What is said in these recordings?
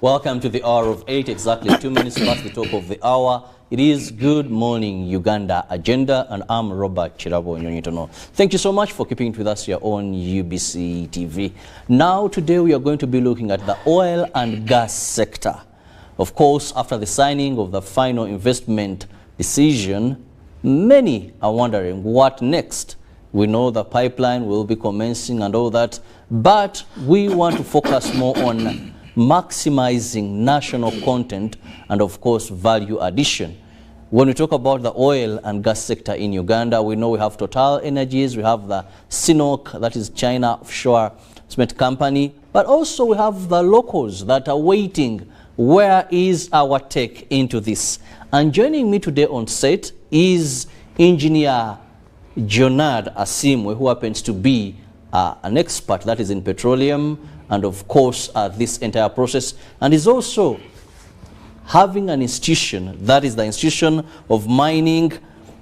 Welcome to the hour of 8, exactly 2 minutes past the top of the hour. It is Good Morning Uganda Agenda, and I'm Robert Chirabo Nyonyitono. Thank you so much for keeping it with us here on UBC TV. Now, today we are going to be looking at the oil and gas sector. Of course, after the signing of the final investment decision, many are wondering what next. We know the pipeline will be commencing and all that, but we want to focus more on maximizing national content and, of course, value addition. When we talk about the oil and gas sector in Uganda, we know we have Total Energies, we have the CNOOC, that is China Offshore Cement Company, but also we have the locals that are waiting. Where is our take into this? And joining me today on set is Engineer Jonad Asimwe, who happens to be an expert that is in petroleum and, of course, this entire process, and is also having an institution, that is the Institution of Mining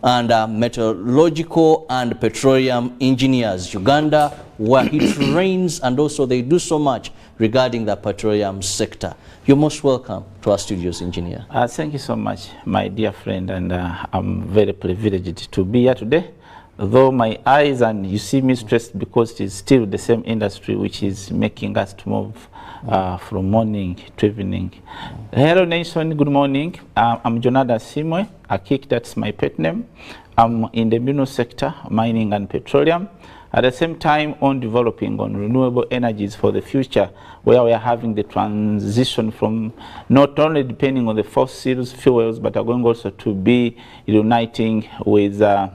and Metallurgical and Petroleum Engineers Uganda, where he trains and also they do so much regarding the petroleum sector. You're most welcome to our studios, Engineer. Thank you so much, my dear friend, and I'm very privileged to be here today. Though my eyes and you see me stressed because it is still the same industry which is making us to move from morning to evening. Hello nation, good morning. I'm Jonad Asimwe. That's my pet name. I'm in the mineral sector, mining and petroleum. At the same time on developing on renewable energies for the future, where we are having the transition from not only depending on the fossil fuels, but are going also to be uniting with the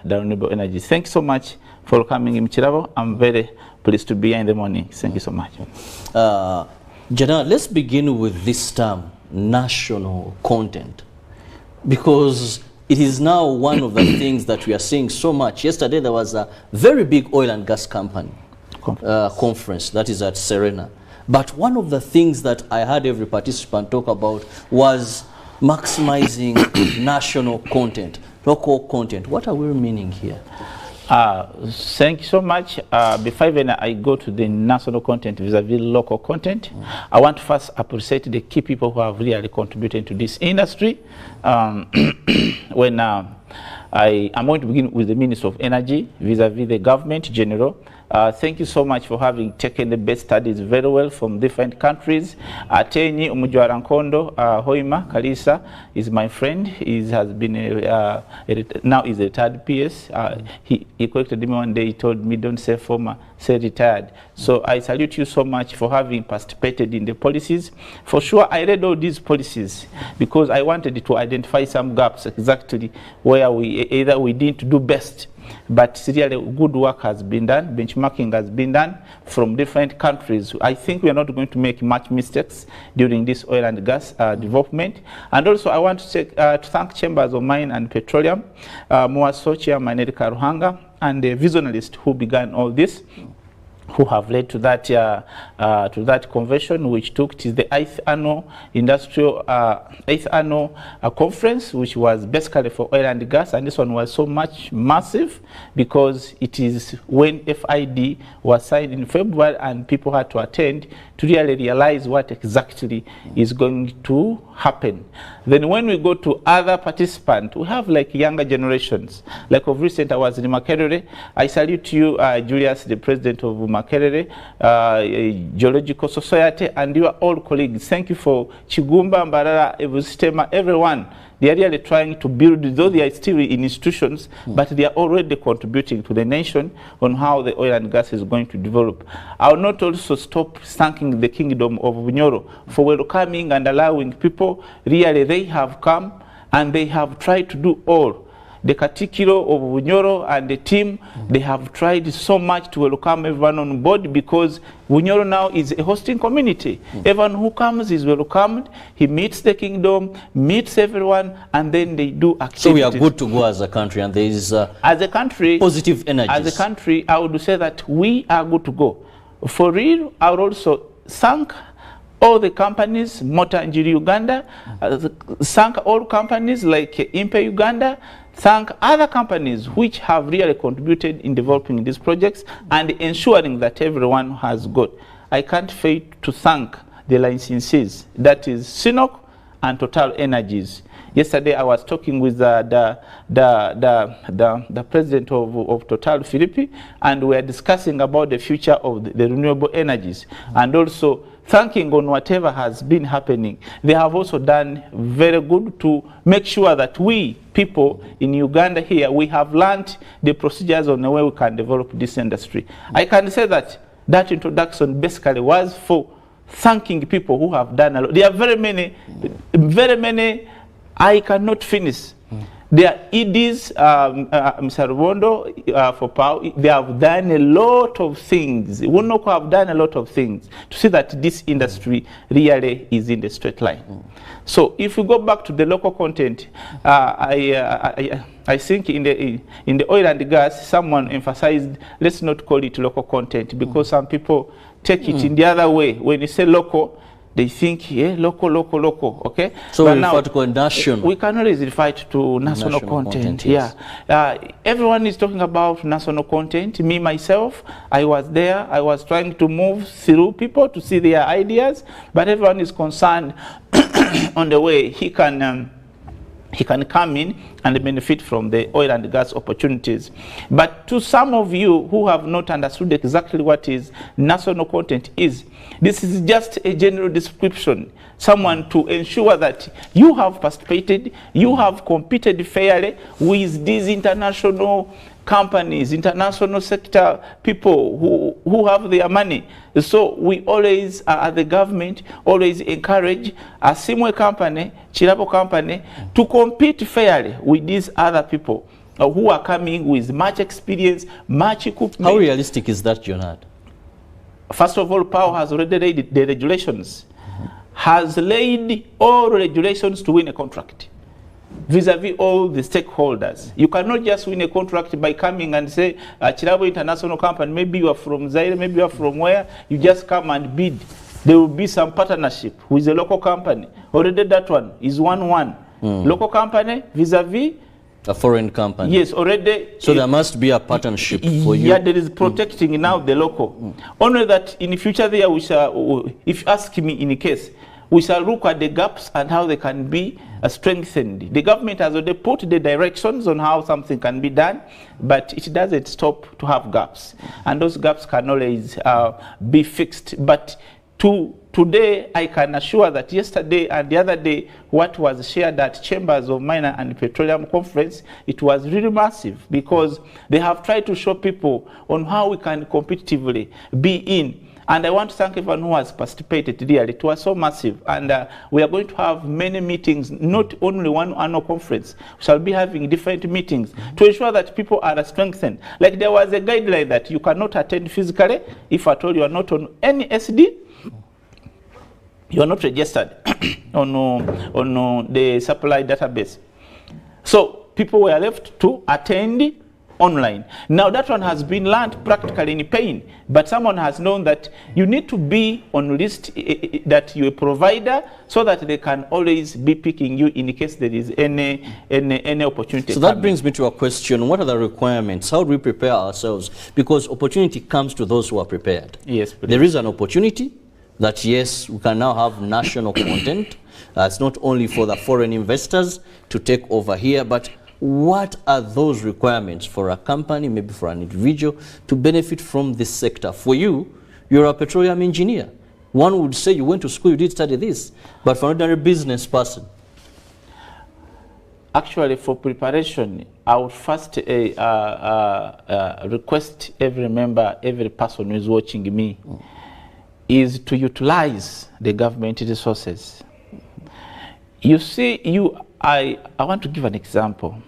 renewable energies. Thank you so much for coming in Chirabo. I'm very pleased to be here in the morning. Thank you so much. Jana, let's begin with this term, national content, because it is now one of the things that we are seeing so much. Yesterday there was a very big oil and gas company conference that is at Serena. But one of the things that I heard every participant talk about was maximizing national content, local content. What are we meaning here? Thank you so much. Before even I go to the national content vis-a-vis local content, I want to first appreciate the key people who have really contributed to this industry. When I'm going to begin with the Minister of Energy vis-a-vis the government general. Thank you so much for having taken the best studies very well from different countries. Atenyi Umujwarankondo Hoima Kalisa is my friend. He has been now is a retired PS. He corrected me one day. He told me, "Don't say former, say retired." So I salute you so much for having participated in the policies. For sure, I read all these policies because I wanted to identify some gaps exactly where we didn't do best. But really good work has been done, benchmarking has been done from different countries. I think we are not going to make much mistakes during this oil and gas development. And also I want to thank Chambers of Mine and Petroleum, Muaso Chairman Erika Ruhanga, and the visionaries who began all this, who have led to that convention, which took to the 8th annual conference, which was basically for oil and gas. And this one was so much massive because it is when FID was signed in February and people had to attend to really realize what exactly is going to happen. Then when we go to other participants, we have like younger generations. Like of recent, I was in Makerere. I salute you, Julius, the president of Makerere Geological Society, and you are all colleagues. Thank you for Chigumba, Mbarara, Evustema, everyone. They are really trying to build, though they are still in institutions, but they are already contributing to the nation on how the oil and gas is going to develop. I will not also stop thanking the Kingdom of Bunyoro for welcoming and allowing people. Really, they have come and they have tried to do all. The Katikiro of Bunyoro and the team, they have tried so much to welcome everyone on board because Bunyoro now is a hosting community. Everyone who comes is welcomed. He meets the kingdom, meets everyone, and then they do activities. So we are good to go as a country, and there is as a country, positive energy. As a country, I would say that we are good to go. For real, I would also thank all the companies, Motor Injury Uganda, thank all companies like Impe Uganda, thank other companies which have really contributed in developing these projects and ensuring that everyone has got. I can't fail to thank the licensees, that is Sinok and Total Energies. Yesterday I was talking with the president of Total, Philippi, and we are discussing about the future of the renewable energies, and also thanking on whatever has been happening. They have also done very good to make sure that we people in Uganda here, we have learned the procedures on the way we can develop this industry. I can say that that introduction basically was for thanking people who have done a lot. There are very many I cannot finish. There are EDs, Mr. Rubondo, for power. They have done a lot of things. Wonoko have done a lot of things to see that this industry really is in the straight line. So if we go back to the local content, I think in the oil and gas, someone emphasized, let's not call it local content, because some people take it in the other way. When you say local, they think, yeah, local, okay? So we refer to national. We can always refer to national content. Yes. Yeah. Everyone is talking about national content. Me, myself, I was there. I was trying to move through people to see their ideas, but everyone is concerned on the way he can come in and benefit from the oil and gas opportunities. But to some of you who have not understood exactly what is national content is, this is just a general description, someone to ensure that you have participated, you have competed fairly with these international companies, international sector people who have their money. So we always, at the government, always encourage a Simwe company, Chirabo company, to compete fairly with these other people who are coming with much experience, much equipment. How realistic is that, Jonad? First of all, POW has already laid the regulations, has laid all regulations to win a contract vis-a-vis all the stakeholders. You cannot just win a contract by coming and say, Chirabo International Company, maybe you are from Zaire, maybe you are from where, you just come and bid. There will be some partnership with a local company. Already that one is 1-1. Local company vis-a-vis a foreign company. Yes, already. So there must be a partnership for you. Yeah, there is protecting now the local. Only that in the future there we shall, if you ask me in a case, we shall look at the gaps and how they can be strengthened. The government has already put the directions on how something can be done, but it doesn't stop to have gaps. And those gaps can always be fixed. But today, I can assure that yesterday and the other day, what was shared at Chambers of Mine and Petroleum Conference, it was really massive, because they have tried to show people on how we can competitively be in. And I want to thank everyone who has participated really. It was so massive. And we are going to have many meetings, not only one annual conference. We shall be having different meetings to ensure that people are strengthened. Like there was a guideline that you cannot attend physically if at all you are not on any SD. You are not registered on the supply database. So people were left to attend online. Now that one has been learned practically in pain, but someone has known that you need to be on list that you're a provider, so that they can always be picking you in case there is any opportunity. So that brings me to a question: what are the requirements? How do we prepare ourselves? Because opportunity comes to those who are prepared. Yes, please. There is an opportunity that yes, we can now have national content. It's not only for the foreign investors to take over here, but what are those requirements for a company, maybe for an individual, to benefit from this sector? For you, you're a petroleum engineer. One would say you went to school, you did study this, but for an ordinary business person. Actually, for preparation, I would first request every member, every person who is watching me, is to utilize the government resources. You see, I want to give an example.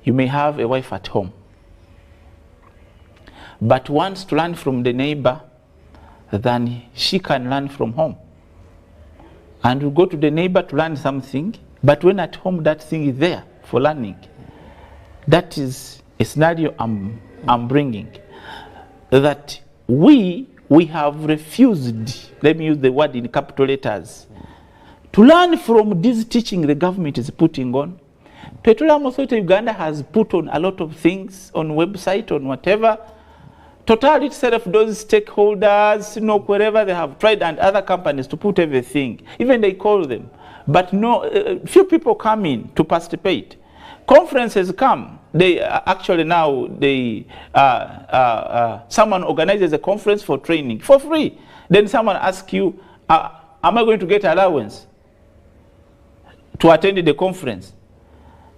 You may have a wife at home, but wants to learn from the neighbor, then she can learn from home. And you go to the neighbor to learn something, but when at home that thing is there for learning. That is a scenario I'm bringing. That we have refused, let me use the word in capital letters, to learn from this teaching the government is putting on. Petroleum Authority of Uganda has put on a lot of things on website, on whatever, Total itself, those stakeholders, you know, wherever they have tried, and other companies to put everything, even they call them. But no, few people come in to participate. Conferences come. They actually now, someone organizes a conference for training for free. Then someone asks you, am I going to get allowance to attend the conference?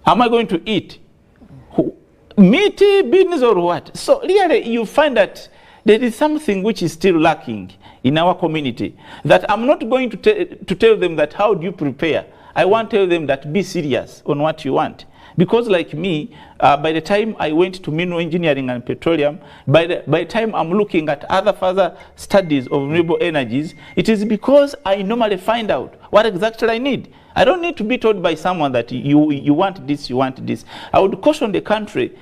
Am I going to eat? Meat, beans, or what? So really, you find that there is something which is still lacking in our community. That I'm not going to tell them that how do you prepare. I want to tell them that be serious on what you want. Because like me, by the time I went to mineral engineering and petroleum, by the time I'm looking at other further studies of renewable energies, it is because I normally find out what exactly I need. I don't need to be told by someone that you want this, you want this. I would caution the country,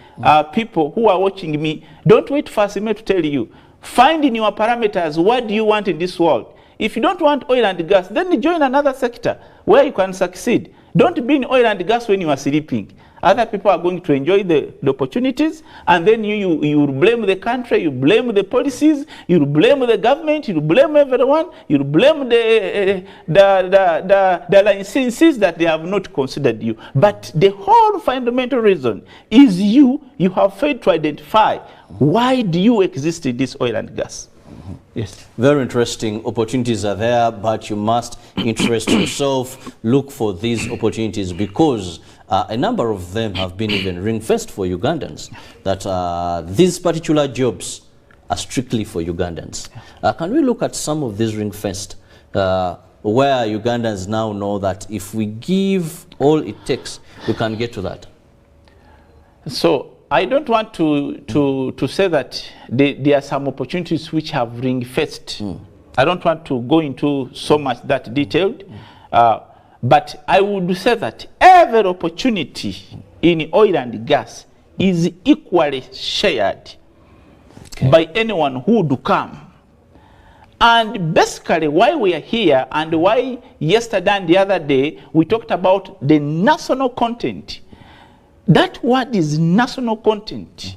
people who are watching me, don't wait for me to tell you. Find in your parameters, what do you want in this world? If you don't want oil and gas, then join another sector where you can succeed. Don't be in oil and gas when you are sleeping. Other people are going to enjoy the opportunities, and then you blame the country, you blame the policies, you blame the government, you blame everyone, you blame the licenses that they have not considered you. But the whole fundamental reason is you have failed to identify why do you exist in this oil and gas. Yes. Very interesting. Opportunities are there, but you must interest yourself, look for these opportunities, because a number of them have been even ring-fenced for Ugandans, that these particular jobs are strictly for Ugandans. Can we look at some of these ring-fenced, where Ugandans now know that if we give all it takes, we can get to that? So I don't want to say that there are some opportunities which have ring-fenced. I don't want to go into so much that detailed, but I would say that every opportunity in oil and gas is equally shared by anyone who would come. And basically why we are here, and why yesterday and the other day we talked about the national content. That word is national content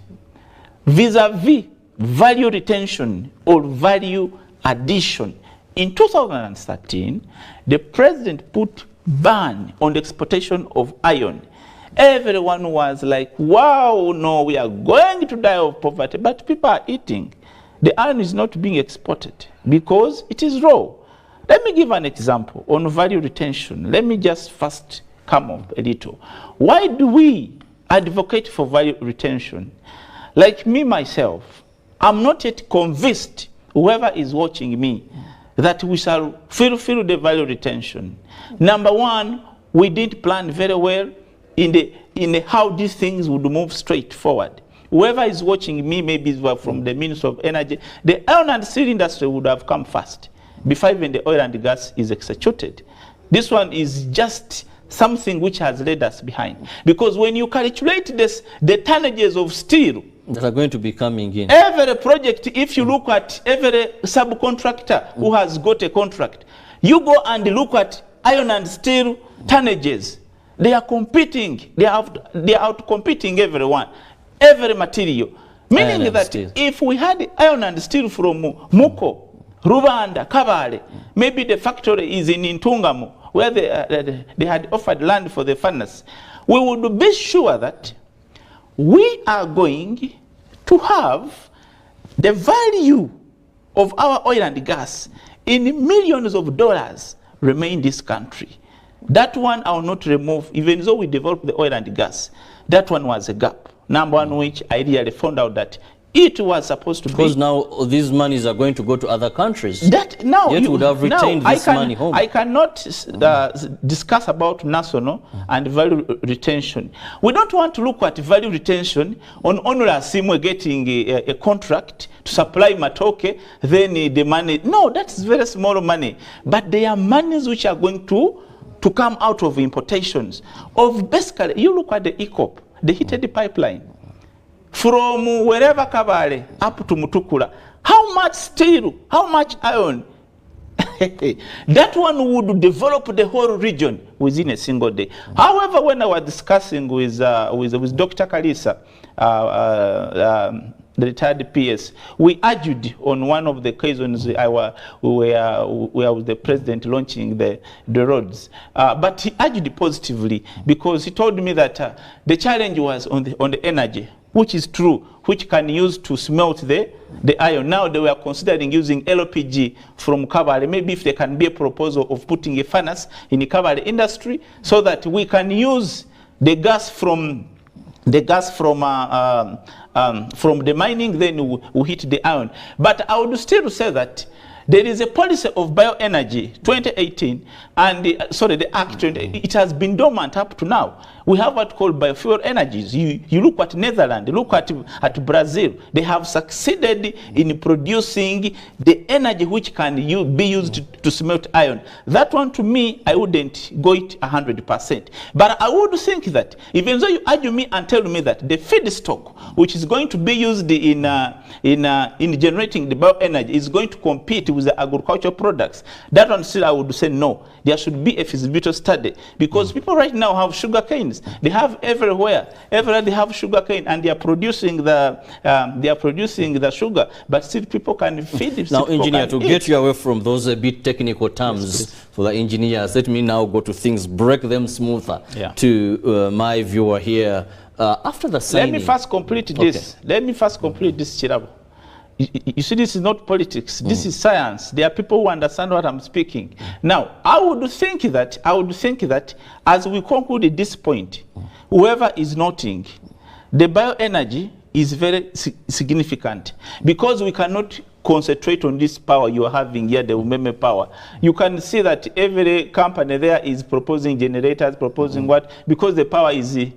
vis-a-vis value retention or value addition. In 2013, the president put ban on the exportation of iron. Everyone was like, wow, no, we are going to die of poverty. But people are eating. The iron is not being exported because it is raw. Let me give an example on value retention. Let me just first come up a little. Why do we advocate for value retention? Like me, myself, I'm not yet convinced, whoever is watching me, that we shall fulfill the value retention. Number one, we didn't plan very well in how these things would move straight forward. Whoever is watching me, maybe from the Ministry of Energy, the iron and steel industry would have come first before even the oil and gas is executed. This one is just something which has led us behind. Because when you calculate this, the tonnages of steel that are going to be coming in, every project, if you look at every subcontractor who has got a contract, you go and look at iron and steel tonnages. They are competing. They are out competing everyone, every material. Meaning that if we had iron and steel from Muko, Rubanda, Kabale, maybe the factory is in Intungamo, where they had offered land for the furnace, we would be sure that we are going to have the value of our oil and gas in millions of dollars remain in this country. That one I will not remove, even though we developed the oil and gas. That one was a gap. Number one, which I really found out that it was supposed to be. Because now these monies are going to go to other countries. That now you would have retained this money home. I cannot discuss about national and value retention. We don't want to look at value retention on only Simwe getting a contract to supply Matoke, then the money. No, that's very small money. But there are monies which are going to come out of importations. Of basically, you look at the ECOP, the heated pipeline. From wherever Kabale up to Mutukula, how much steel, how much iron? That one would develop the whole region within a single day. However, when I was discussing with Dr. Kalisa, the retired PS. We argued on one of the occasions we were with the president launching the roads. But he argued positively because he told me that the challenge was on the energy, which is true, which can use to smelt the iron. Now they were considering using LPG from Kabale. Maybe if there can be a proposal of putting a furnace in the Kabale industry so that we can use the gas from the mining, then we hit the iron. But I would still say that there is a policy of bioenergy 2018 and the Act 20, it has been dormant up to now. We have what called biofuel energies. You look at Netherlands, look at Brazil. They have succeeded in producing the energy which can be used to smelt iron. That one, to me, I wouldn't go it 100%. But I would think that even though you argue me and tell me that the feedstock which is going to be used in generating the bioenergy is going to compete with the agricultural products, that one still I would say no. There should be a feasibility study because people right now have sugar canes. They have everywhere they have sugar cane, and they are producing the sugar, but still people can feed it. Now, engineer, to get you away from those a bit technical terms for the engineers, let me now go to things, break them smoother to my viewer here. After the signing, let me first complete this. Let me first complete this, Chirabo. You see, this is not politics. This is science. There are people who understand what I'm speaking. Now, I would think that as we conclude at this point, whoever is noting, the bioenergy is very significant because we cannot concentrate on this power you are having here, the Umeme power. You can see that every company there is proposing generators, proposing what, because the power is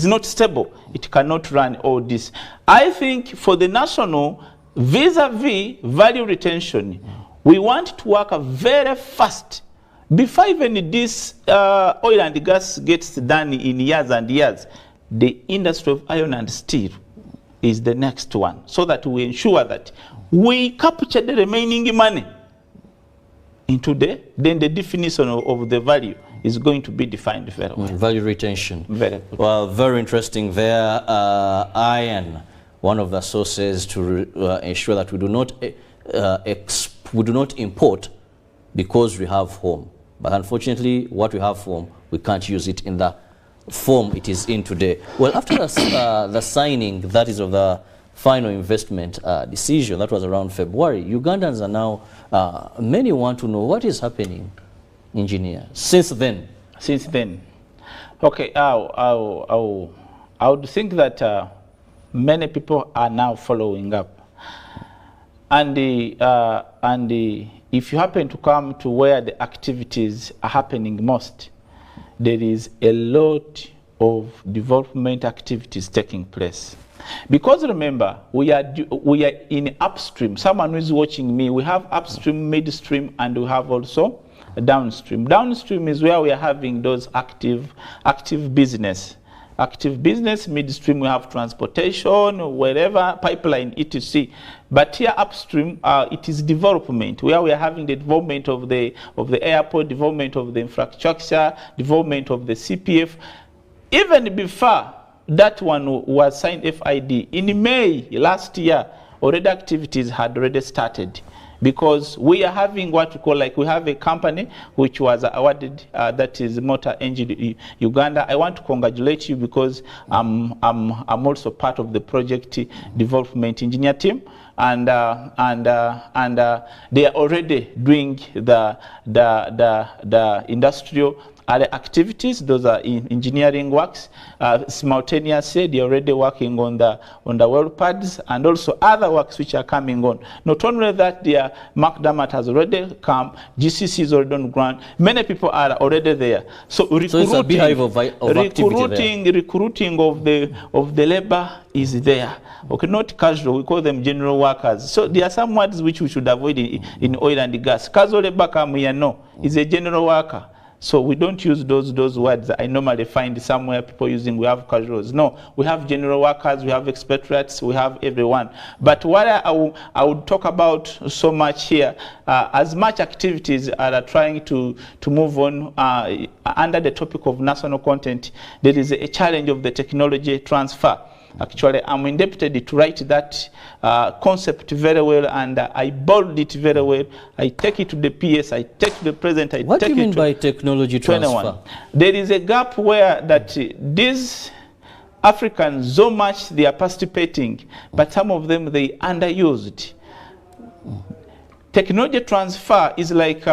not stable. It cannot run all this. I think for the national vis-a-vis value retention, we want to work very fast before even this oil and gas gets done in years and years. The industry of iron and steel is the next one, so that we ensure that we capture the remaining money into then the definition of the value is going to be defined very well. Value retention. Very good. Well, very interesting there. Iron, one of the sources to ensure that we do not import because we have home. But unfortunately, what we have home, we can't use it in the form it is in today. Well, after the signing, that is of the final investment decision, that was around February, Ugandans are now, many want to know what is happening, engineer, since then. Since then. Okay, I would think that many people are now following up. And if you happen to come to where the activities are happening most, there is a lot of development activities taking place. Because remember, we are in upstream. Someone who is watching me, we have upstream, midstream, and we have also downstream. Downstream is where we are having those active business. Active business, midstream, we have transportation, wherever, pipeline, etc. But here upstream, it is development, where we are having the development of the airport, development of the infrastructure, development of the CPF. Even before that one was signed FID, in May last year, already activities had already started. Because we are having what we call, like, we have a company which was awarded, that is Motor Engine Uganda. I want to congratulate you because I'm also part of the project development engineer team, and they are already doing the industrial other activities. Those are engineering works. Simultaneously, they're already working on the well pads and also other works which are coming on. Not only that, their McDermott has already come, GCC is already on ground. Many people are already there. So recruiting, it's a beehive of activity there. Recruiting of the labor is there. Okay, not casual, we call them general workers. So there are some words which we should avoid in oil and gas. Casual labor come here, no, is a general worker. So we don't use those words I normally find somewhere people using. We have casuals. No, we have general workers, we have expatriates, we have everyone. But what I would talk about so much here, as much activities are trying to move on under the topic of national content, there is a challenge of the technology transfer. Actually, I'm indebted to write that concept very well, and I bold it very well. I take it to the PS, I take to the president, What do you mean by technology transfer? There is a gap where that these Africans, so much they are participating, but some of them, they underused. Technology transfer is like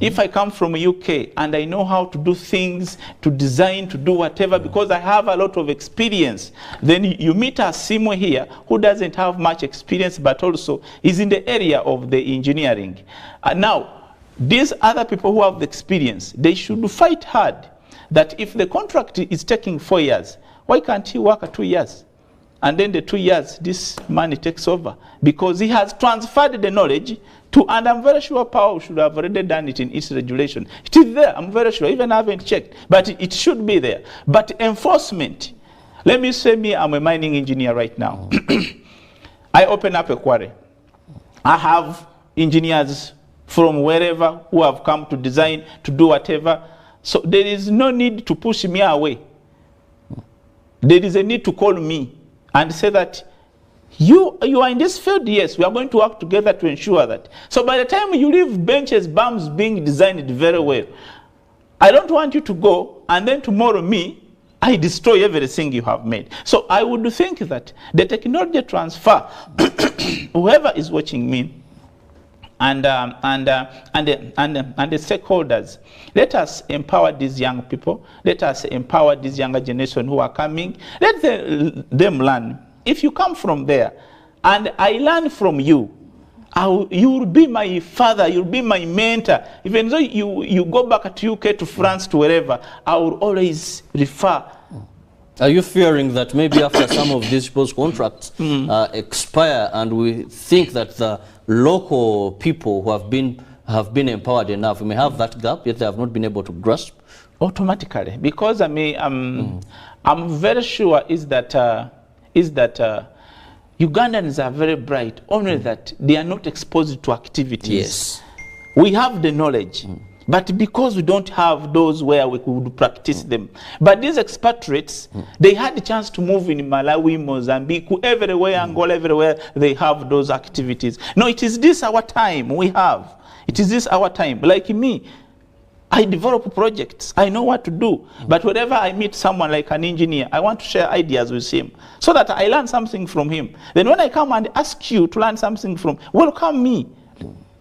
if I come from UK and I know how to do things, to design, to do whatever, because I have a lot of experience. Then you meet a Simo here who doesn't have much experience, but also is in the area of the engineering. Now, these other people who have the experience, they should fight hard that if the contract is taking 4 years, why can't he work 2 years? And then the 2 years, this money takes over because he has transferred the knowledge to, and I'm very sure Power should have already done it in its regulation. It is there, I'm very sure, even I haven't checked, but it should be there. But enforcement, let me say I'm a mining engineer right now. I open up a quarry. I have engineers from wherever who have come to design, to do whatever. So there is no need to push me away. There is a need to call me and say that you are in this field, yes, we are going to work together to ensure that. So by the time you leave benches, BAMs being designed very well, I don't want you to go and then tomorrow I destroy everything you have made. So I would think that the technology transfer, whoever is watching me, and the stakeholders, let us empower these young people. Let us empower this younger generation who are coming. Let them learn. If you come from there and I learn from you, you will be my father, you'll be my mentor. Even though you go back to UK, to France, to wherever, I will always refer. Are you fearing that maybe after some of these people's contracts expire and we think that the local people who have been empowered enough, we may have that gap, yet they have not been able to grasp? Automatically, because I'm very sure is that Ugandans are very bright, only that they are not exposed to activities. Yes. We have the knowledge, but because we don't have those where we could practice them. But these expatriates, they had the chance to move in Malawi, Mozambique, everywhere, Angola, everywhere, they have those activities. No, it is this our time we have. It is this our time. Like me, I develop projects. I know what to do. But whenever I meet someone like an engineer, I want to share ideas with him so that I learn something from him. Then when I come and ask you to learn something from, welcome me.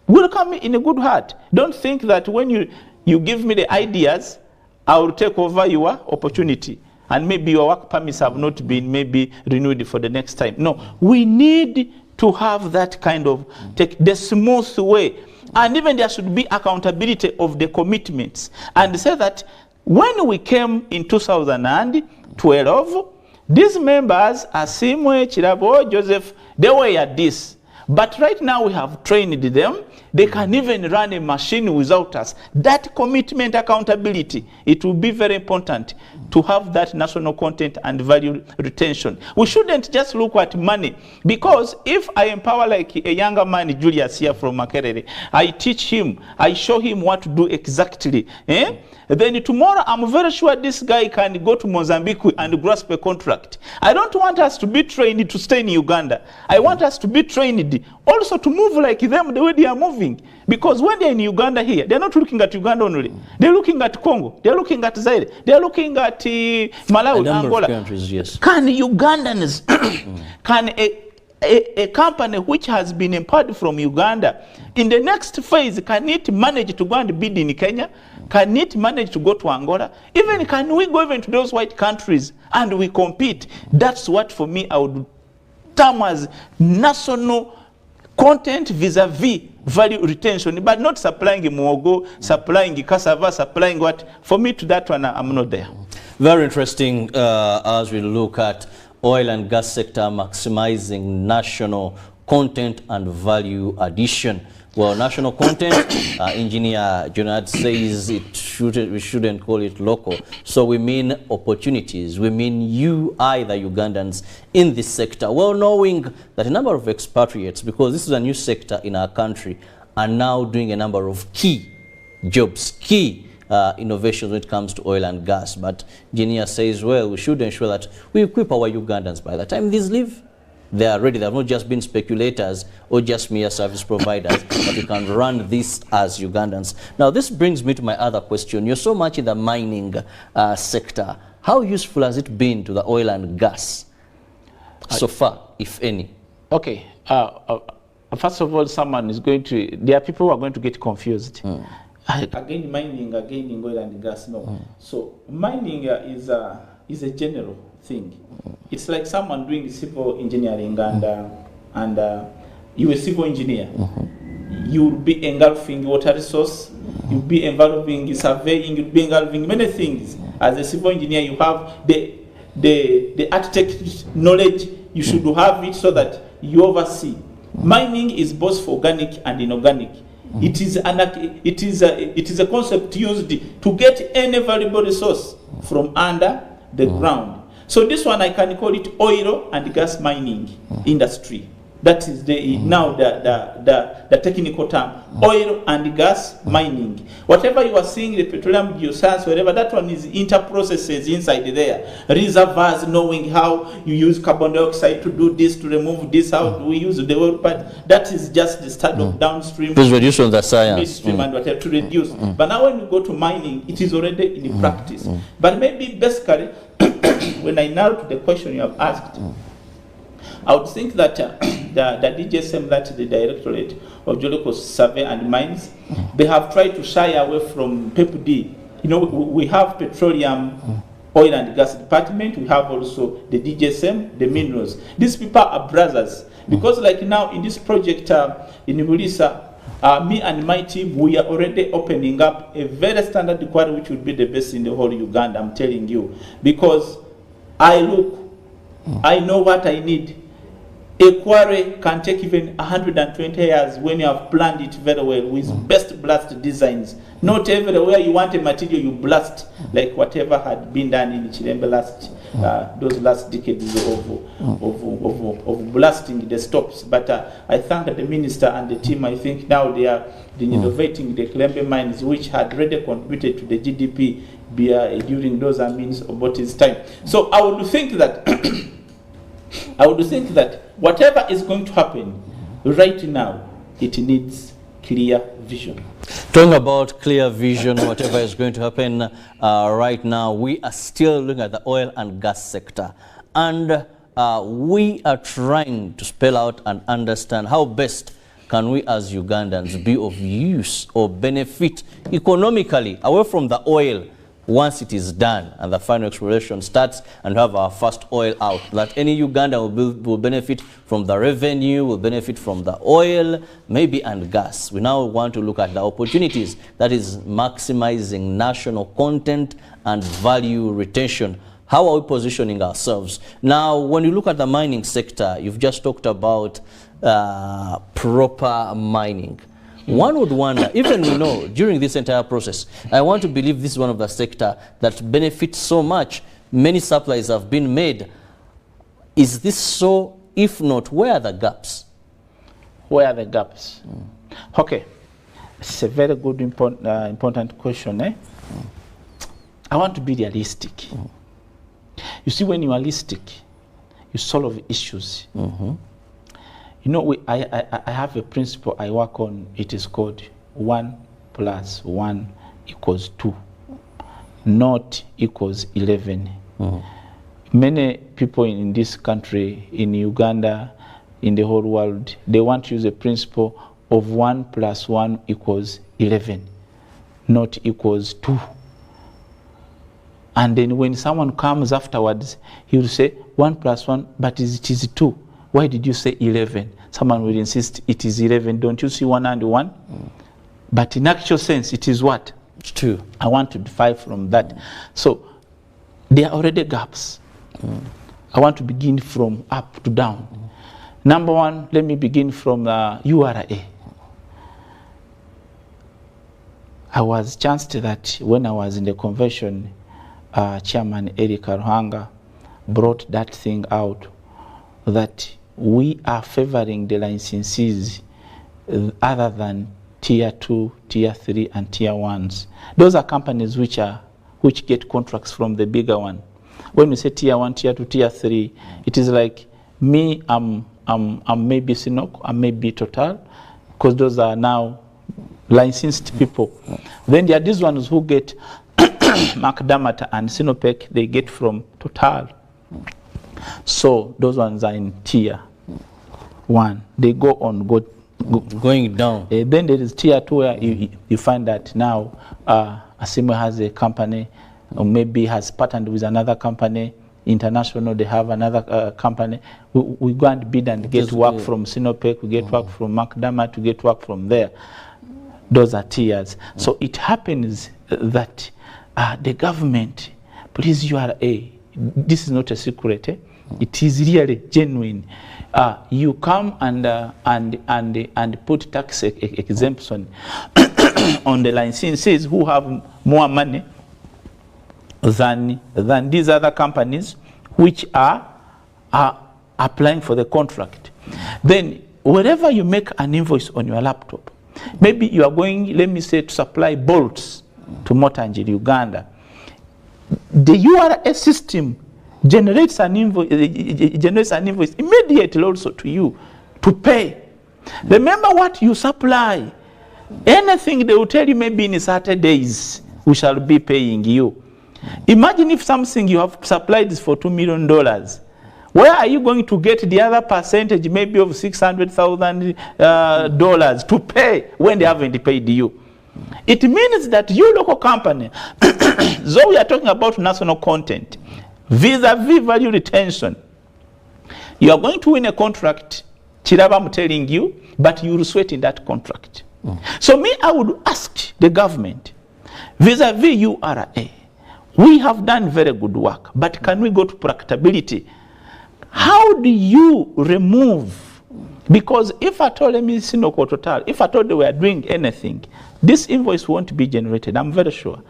Welcome me in a good heart. Don't think that when you give me the ideas, I will take over your opportunity. And maybe your work permits have not been maybe renewed for the next time. No, we need to have that kind of, take the smooth way. And even there should be accountability of the commitments. And say that when we came in 2012, these members, Asimwe, Chirabo, Joseph, they were at this. But right now we have trained them. They can even run a machine without us. That commitment, accountability, it will be very important to have that national content and value retention. We shouldn't just look at money, because if I empower like a younger man, Julius here from Makerere, I teach him, I show him what to do exactly. Then tomorrow I'm very sure this guy can go to Mozambique and grasp a contract. I don't want us to be trained to stay in Uganda. I want us to be trained also to move like them the way they are moving. Because when they're in Uganda here, they're not looking at Uganda only. They're looking at Congo. They're looking at Zaire. They're looking at Malawi, Angola. Countries, yes. Can Ugandans, can a company which has been empowered from Uganda, in the next phase, can it manage to go and bid in Kenya? Can it manage to go to Angola? Even can we go even to those white countries and we compete? That's what for me I would term as national content vis-a-vis value retention, but not supplying muogo, supplying cassava, supplying what. For me, to that one, I'm not there. Very interesting as we look at oil and gas sector maximizing national content and value addition. Well, national content, Engineer Jonad says we shouldn't call it local. So we mean opportunities. We mean the Ugandans in this sector. Well, knowing that a number of expatriates, because this is a new sector in our country, are now doing a number of key jobs, key innovations when it comes to oil and gas. But Engineer says, well, we should ensure that we equip our Ugandans by the time these leave. They are ready. They have not just been speculators or just mere service providers, but we can run this as Ugandans. Now, this brings me to my other question. You're so much in the mining sector. How useful has it been to the oil and gas so far, if any? Okay. First of all, there are people who are going to get confused. Again, mining, again, oil and gas, no. So mining is a general thing. It's like someone doing civil engineering and you're a civil engineer. You'll be engulfing water resource, you'll be involving surveying, you'll be engulfing many things. As a civil engineer, you have the architect knowledge, you should have it so that you oversee. Mining is both organic and inorganic. It is a concept used to get any valuable resource from under the ground. So this one I can call it oil and gas mining industry. That is now the technical term, oil and gas mining. Whatever you are seeing, the petroleum geoscience, whatever, that one is inter-processes inside there. Reservoirs, knowing how you use carbon dioxide to do this, to remove this, how do we use the oil, but that is just the start of downstream. Please reduce on the science. Midstream and whatever, to reduce. But now when you go to mining, it is already in practice. But maybe basically, when I narrow to the question you have asked, I would think that the DGSM, that is the Directorate of Geological Survey and Mines, they have tried to shy away from PEPD. You know, we have Petroleum, Oil and Gas Department, we have also the DGSM, the minerals. These people are brothers, because like now in this project in Bulisa, me and my team, we are already opening up a very standard quarry which would be the best in the whole Uganda, I'm telling you. Because I know what I need. A quarry can take even 120 years when you have planned it very well with best blast designs. Not everywhere you want a material you blast, like whatever had been done in Chirembe those last decades of blasting the stops. But I thank the minister and the team. I think now they are innovating the Chirembe mines, which had already contributed to the GDP during those means of Obote's time. So I would think that whatever is going to happen right now, it needs clear vision. Talking about clear vision, whatever is going to happen right now, we are still looking at the oil and gas sector. And we are trying to spell out and understand how best can we as Ugandans be of use or benefit economically away from the oil once it is done and the final exploration starts and have our first oil out, that any Ugandan will benefit from the revenue, will benefit from the oil, maybe, and gas. We now want to look at the opportunities, that is maximizing national content and value retention. How are we positioning ourselves? Now, when you look at the mining sector, you've just talked about proper mining. One would wonder, even we know during this entire process, I want to believe this is one of the sector that benefits so much. Many supplies have been made. Is this so? If not, where are the gaps? Where are the gaps? Okay, it's a very good, important question. I want to be realistic. You see, when you are realistic, you solve issues. You know, I have a principle I work on. It is called 1 + 1 = 2, not equals 11. Many people in this country, in Uganda, in the whole world, they want to use a principle of 1 + 1 = 11, not equals 2. And then when someone comes afterwards, he will say 1 + 1, but it is 2. Why did you say 11? Someone will insist it is 11. Don't you see 1 and 1? But in actual sense, it is what? 2. I want to defy from that. So there are already gaps. I want to begin from up to down. Number one, let me begin from URA. I was chanced that when I was in the convention, Chairman Eric Ruhanga brought that thing out, that we are favoring the licensees other than tier 2, tier 3, and tier 1s. Those are companies which get contracts from the bigger one. When we say tier 1, tier 2, tier 3, it is like me, I'm maybe Sinok, I'm maybe Total, because those are now licensed people. Then there are these ones who get McDermott and Sinopec, they get from Total. So those ones are in tier 1. They go on, going down. Then there is tier 2 where you find that now Asimo has a company, or maybe has partnered with another company, international, they have another company. We go and bid and get work from Sinopec, we get work from McDermott, we get work from there. Those are tiers. So it happens that the government, please URA, this is not a secret, it is really genuine. You come and put tax exemption on the licensees who have more money than these other companies which are applying for the contract. Then wherever you make an invoice on your laptop, maybe you are going, let me say, to supply bolts to Motangiri, Uganda. The URA system generates an invoice immediately also to you to pay. Remember what you supply. Anything they will tell you, maybe in Saturdays we shall be paying you. Imagine if something you have supplied is for $2 million. Where are you going to get the other percentage, maybe of $600,000 to pay when they haven't paid you? It means that you local company, so we are talking about national content, vis-a-vis value retention. You are going to win a contract, Chiraba, I'm telling you, but you will sweat in that contract. So me, I would ask the government, vis-a-vis URA, we have done very good work, but can we go to practicability? How do you remove? Because if I told them Sinoko Total, if I told they were doing anything, this invoice won't be generated, I'm very sure.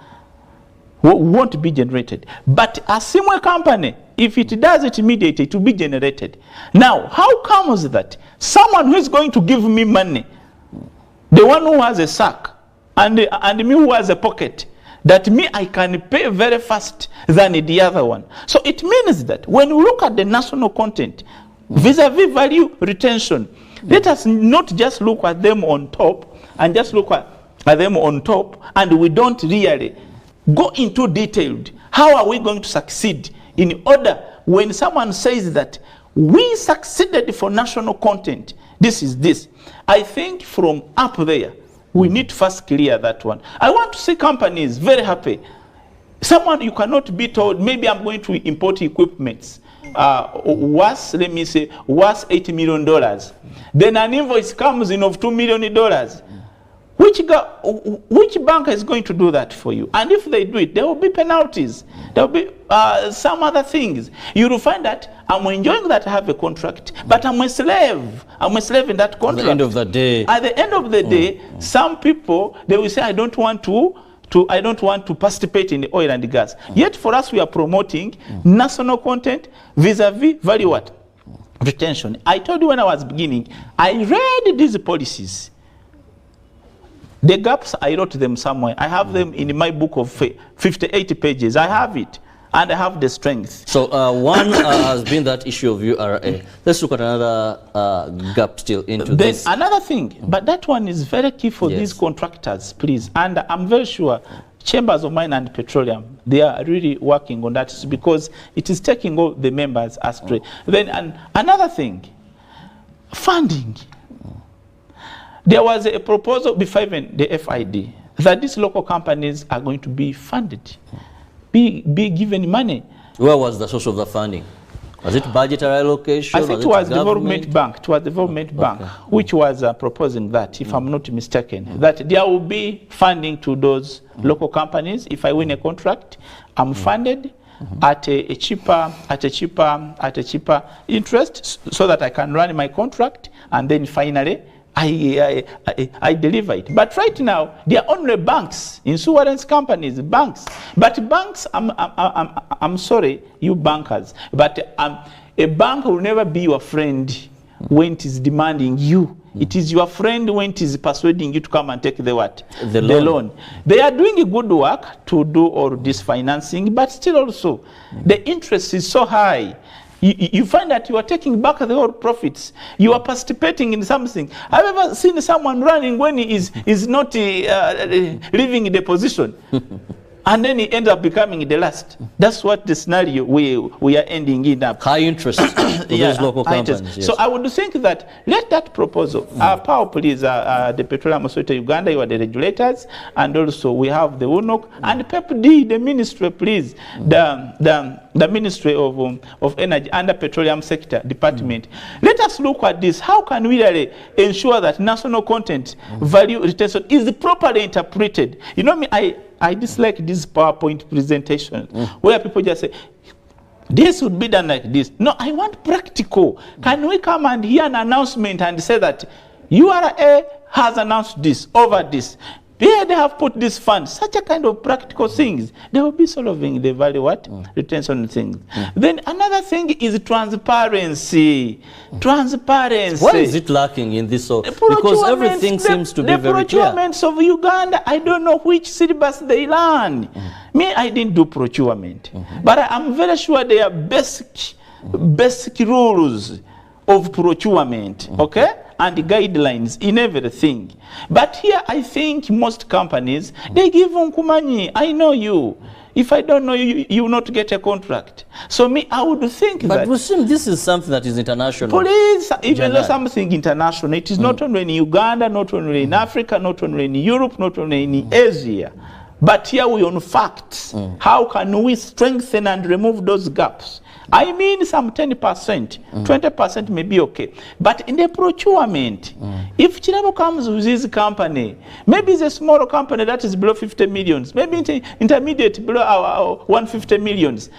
Won't be generated. But a similar company, if it does it immediately, it will be generated. Now, how comes that someone who is going to give me money, the one who has a sack, and me who has a pocket, that me I can pay very fast than the other one? So it means that when we look at the national content, vis-a-vis value retention, let us not just look at them on top, and just look at them on top, and we don't really go into detailed. How are we going to succeed in order when someone says that we succeeded for national content, this is this. I think from up there, we need to first clear that one. I want to see companies very happy. Someone you cannot be told, maybe I'm going to import equipments. Worth, let me say, worth $80 million. Then an invoice comes in of $2 million. Which bank is going to do that for you? And if they do it, there will be penalties. There will be some other things. You will find that I'm enjoying that I have a contract, but I'm a slave. I'm a slave in that contract. At the end of the day. At the end of the day, some people, they will say, I don't want to participate in the oil and the gas. Yet for us, we are promoting national content vis-a-vis value what? Retention. I told you when I was beginning, I read these policies. The gaps, I wrote them somewhere. I have them in my book of 58 pages. I have it, and I have the strength. So one has been that issue of URA. Let's look at another gap still into this. Another thing, but that one is very key for these contractors, please. And I'm very sure Chambers of Mine and Petroleum, they are really working on that because it is taking all the members astray. Then another thing, funding. There was a proposal before even the FID that these local companies are going to be funded, be given money. Where was the source of the funding? Was it budgetary allocation? I think it was Development Bank. It was Development Bank, which was proposing that, if I'm not mistaken, that there will be funding to those local companies. If I win a contract, I'm funded at a cheaper interest, so that I can run my contract, and then finally I deliver it. But right now, they are only banks, insurance companies, banks. But banks, I'm sorry, you bankers, but a bank will never be your friend when it is demanding you It is your friend when it is persuading you to come and take the what? The loan. They are doing a good work to do all this financing, but still also the interest is so high. You find that you are taking back the whole profits. You are participating in something. I've ever seen someone running when he is not leaving the position. And then he ends up becoming the last. That's what the scenario we are ending in up. High interest for those local companies. Yes. So I would think that let that proposal, power please, the Petroleum Authority Uganda, you are the regulators, and also we have the UNOC, and PEPD, the ministry, please, the Ministry of Energy and the Petroleum Sector Department. Let us look at this. How can we really ensure that national content value retention is properly interpreted? You know me, I dislike this PowerPoint presentation where people just say, this would be done like this. No, I want practical. Can we come and hear an announcement and say that URA has announced this over this? Here they have put this fund, such a kind of practical things. They will be solving the value what? Retention things. Then another thing is transparency. Transparency. Why is it lacking in this? Because everything seems to be very clear. The procurements of Uganda, I don't know which syllabus they learn. Me, I didn't do procurement. But I'm very sure there are basic rules of procurement. Okay? And guidelines in everything. But here I think most companies, they give unkumanyi. I know you. If I don't know you, you will not get a contract. So me, I would think that... But this is something that is international. Please, even though something international, it is not only in Uganda, not only in Africa, not only in Europe, not only in Asia. But here we on facts. How can we strengthen and remove those gaps? I mean some 10%, 20% may be okay. But in the procurement, if Chirabo comes with his company, maybe it's a small company that is below 50 millions, maybe intermediate below 150 millions.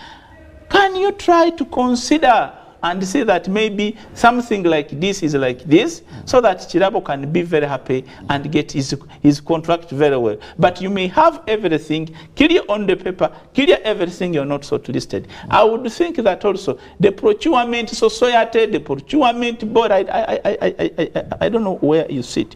Can you try to consider and say that maybe something like this is like this, so that Chirabo can be very happy and get his contract very well. But you may have everything clear on the paper, clear everything, you're not shortlisted. I would think that also the procurement society, the procurement board, I don't know where you sit.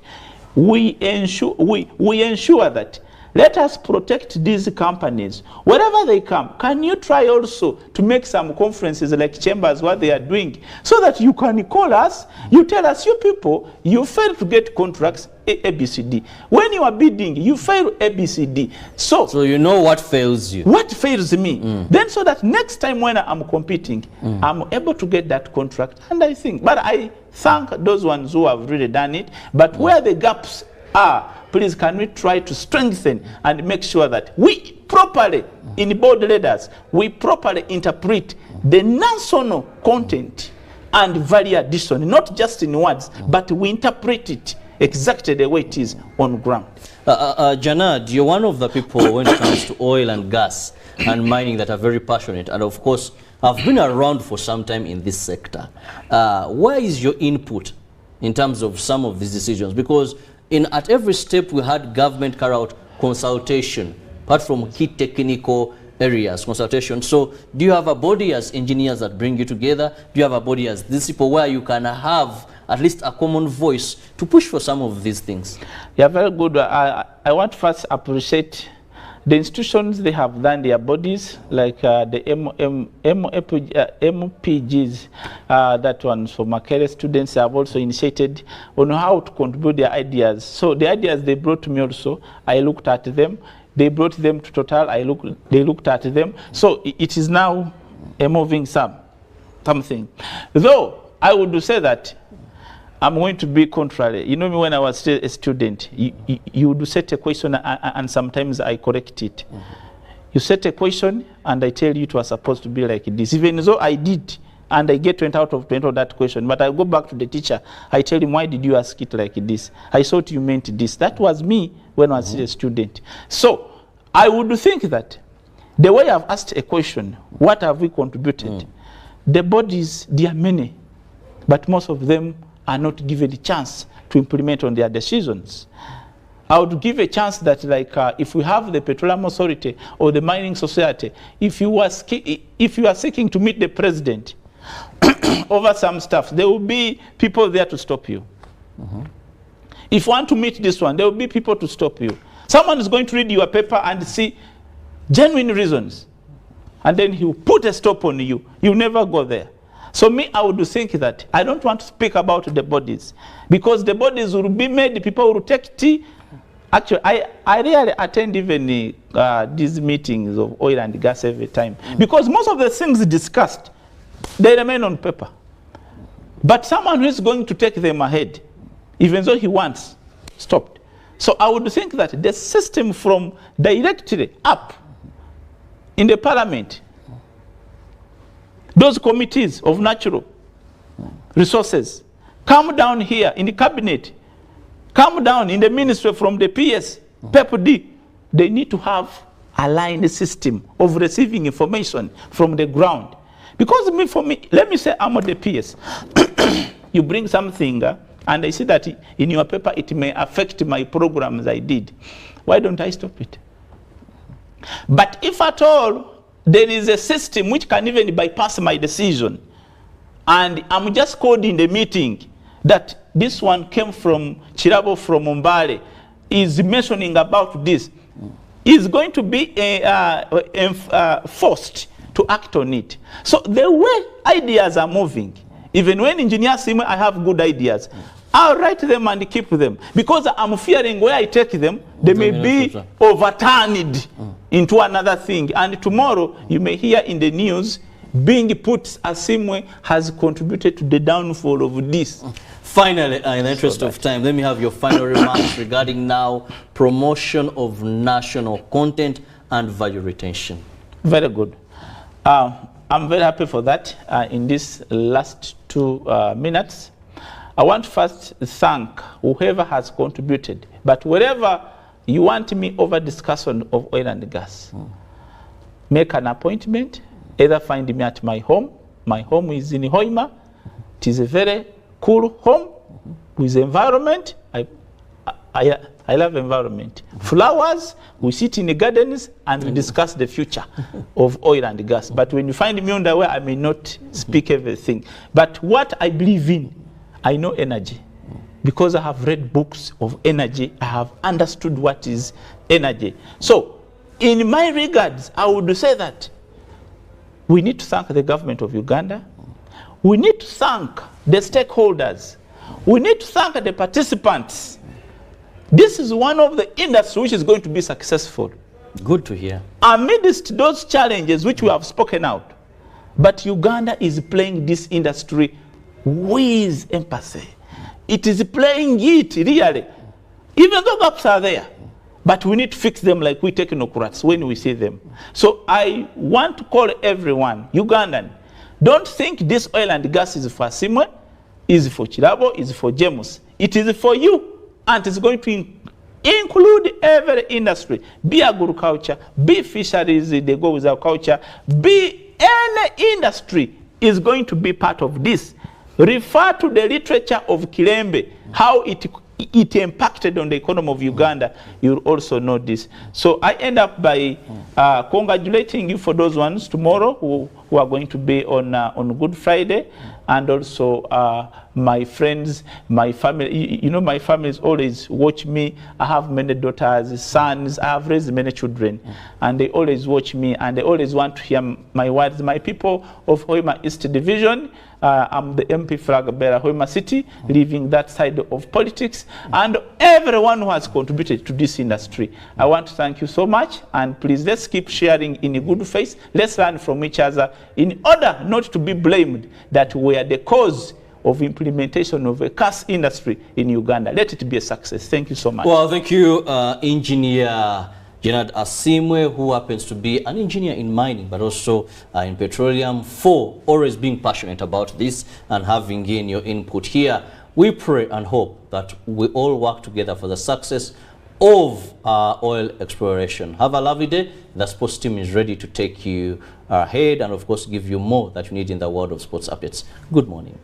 We ensure that let us protect these companies. Wherever they come, can you try also to make some conferences like chambers, what they are doing, so that you can call us, you tell us, you people, you fail to get contracts, ABCD. When you are bidding, you fail ABCD. So you know what fails you. What fails me. Then so that next time when I'm competing, I'm able to get that contract. And I think, but I thank those ones who have really done it. But where the gaps are, please can we try to strengthen and make sure that we properly, in board leaders, we properly interpret the national content and value addition, not just in words, but we interpret it exactly the way it is on ground. Janad, you're one of the people when it comes to oil and gas and mining that are very passionate, and of course have been around for some time in this sector. Where is your input in terms of some of these decisions? Because at every step we had government carry out consultation, apart from key technical areas, consultation. So do you have a body as engineers that bring you together? Do you have a body as these people where you can have at least a common voice to push for some of these things? Yeah, very good. I want first appreciate the institutions. They have done their bodies, like the MPGs, that one for Makere students have also initiated on how to contribute their ideas. So the ideas they brought to me also, I looked at them. They brought them to Total, they looked at them. So it is now a moving something. Though I would say that I'm going to be contrary. You know me, when I was still a student, you would set a question and sometimes I correct it. You set a question and I tell you it was supposed to be like this. Even though I did, and I get 20 out of 20 of that question, but I go back to the teacher, I tell him, why did you ask it like this? I thought you meant this. That was me when I was still a student. So I would think that the way I've asked a question, what have we contributed? The bodies, there are many, but most of them are not given a chance to implement on their decisions. I would give a chance that, like, if we have the Petroleum Authority or the Mining Society, if you are seeking to meet the president over some stuff, there will be people there to stop you. If you want to meet this one, there will be people to stop you. Someone is going to read your paper and see genuine reasons, and then he will put a stop on you. You never go there. So me, I would think that I don't want to speak about the bodies, because the bodies will be made, people will take tea. Actually, I rarely attend even these meetings of oil and gas every time, because most of the things discussed, they remain on paper. But someone who is going to take them ahead, even though he wants, stopped. So I would think that the system from directly up in the parliament, those committees of natural resources, come down here in the cabinet, come down in the ministry from the PS, PEPD, they need to have a aligned system of receiving information from the ground. Because for me, let me say I'm on the PS. You bring something and I see that in your paper it may affect my programs I did. Why don't I stop it? But if at all there is a system which can even bypass my decision, and I'm just called in the meeting that this one came from Chirabo from Mbale, is mentioning about this, is going to be forced to act on it. So the way ideas are moving, even when engineers see me, I have good ideas, I'll write them and keep them, because I'm fearing where I take them, they may be overturned into another thing. And tomorrow, you may hear in the news, being put as Simwe has contributed to the downfall of this. Finally, in the interest of time, let me have your final remarks regarding now promotion of national content and value retention. Very good. I'm very happy for that. In these last 2 minutes, I want to first thank whoever has contributed. But wherever you want me over discussion of oil and gas, make an appointment, either find me at my home. My home is in Hoima. It is a very cool home with environment. I love environment. Flowers, we sit in the gardens and we discuss the future of oil and gas. But when you find me on the way, I may not speak everything. But what I believe in, I know energy. Because I have read books of energy, I have understood what is energy. So, in my regards, I would say that we need to thank the government of Uganda. We need to thank the stakeholders. We need to thank the participants. This is one of the industries which is going to be successful. Good to hear. Amidst those challenges which we have spoken out, but Uganda is playing this industry with empathy. It is playing it really. Even though gaps are there, but we need to fix them like we technocrats when we see them. So I want to call everyone, Ugandan, don't think this oil and gas is for Simwe, is for Chirabo, is for James. It is for you, and it's going to include every industry, be agriculture, be fisheries, they go with agriculture, be any industry is going to be part of this. Refer to the literature of Kilembe, how it impacted on the economy of Uganda. You'll also know this. So I end up by congratulating you for those ones tomorrow who are going to be on Good Friday, and also my friends, my family. You know, my family always watch me. I have many daughters, sons. I have raised many children, and they always watch me, and they always want to hear my words. My people of Hoima East Division, I'm the MP flag bearer, Hoima City, leaving that side of politics, and everyone who has contributed to this industry. I want to thank you so much, and please let's keep sharing in a good faith. Let's learn from each other in order not to be blamed that we are the cause of implementation of a gas industry in Uganda. Let it be a success. Thank you so much. Well, thank you, Engineer Jenad Asimwe, who happens to be an engineer in mining, but also in petroleum, for always being passionate about this and having in your input here. We pray and hope that we all work together for the success of oil exploration. Have a lovely day. The sports team is ready to take you ahead and, of course, give you more that you need in the world of sports updates. Good morning.